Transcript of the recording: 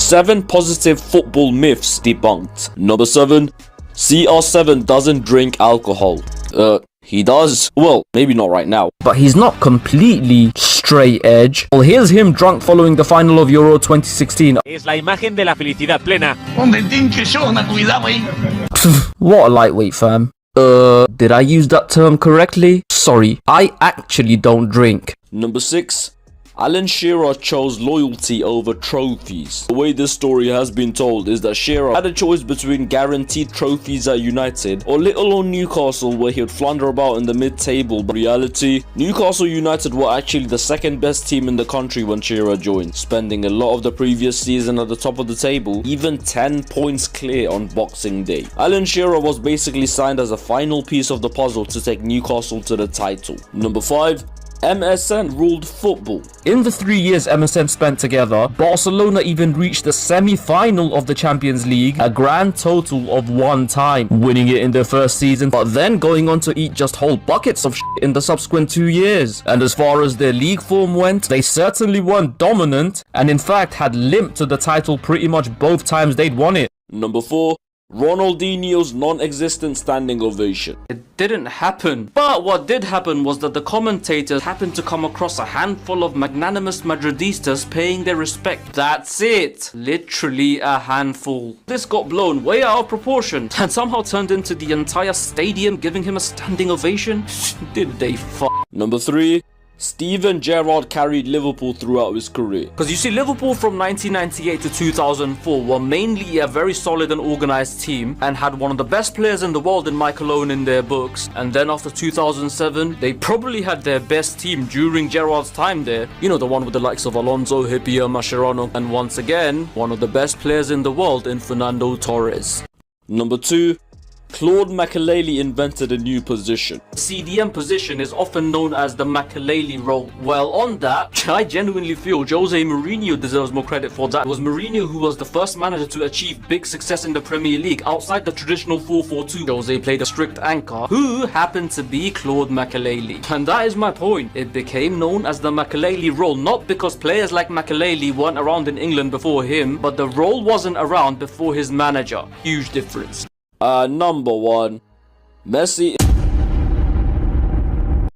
7 positive football myths debunked. Number 7. CR7 doesn't drink alcohol. He does. Well, maybe not right now. But he's not completely straight edge. Well, here's him drunk following the final of Euro 2016. Es la imagen de la felicidad plena. What a lightweight, fam. Did I use that term correctly? Sorry, I actually don't drink. Number 6. Alan Shearer chose loyalty over trophies. The way this story has been told is that Shearer had a choice between guaranteed trophies at United or little old Newcastle, where he would flounder about in the mid-table. But in reality, Newcastle United were actually the second best team in the country when Shearer joined, spending a lot of the previous season at the top of the table, even 10 points clear on Boxing Day. Alan Shearer was basically signed as a final piece of the puzzle to take Newcastle to the title. Number 5. MSN ruled football. In the 3 years MSN spent together, Barcelona even reached the semi-final of the Champions League a grand total of 1 time, winning it in their first season, but then going on to eat just whole buckets of shit in the subsequent 2 years. And as far as their league form went, they certainly weren't dominant, and in fact had limped to the title pretty much both times they'd won it. Number 4. Ronaldinho's non-existent standing ovation. It didn't happen. But what did happen was that the commentators happened to come across a handful of magnanimous Madridistas paying their respect. That's it. Literally a handful. This got blown way out of proportion and somehow turned into the entire stadium giving him a standing ovation. Did they Number 3. Steven Gerrard carried Liverpool throughout his career. Because you see, Liverpool from 1998 to 2004 were mainly a very solid and organized team and had one of the best players in the world in Michael Owen in their books. And then after 2007, they probably had their best team during Gerrard's time there. You know, the one with the likes of Alonso, Hippier, Mascherano, and once again, one of the best players in the world in Fernando Torres. Number 2. Claude Makelele invented a new position. CDM position is often known as the Makelele role. Well, on that, I genuinely feel Jose Mourinho deserves more credit for that. It was Mourinho who was the first manager to achieve big success in the Premier League outside the traditional 4-4-2. Jose played a strict anchor, who happened to be Claude Makelele. And that is my point. It became known as the Makelele role, not because players like Makelele weren't around in England before him, but the role wasn't around before his manager. Huge difference. Number 1. Messi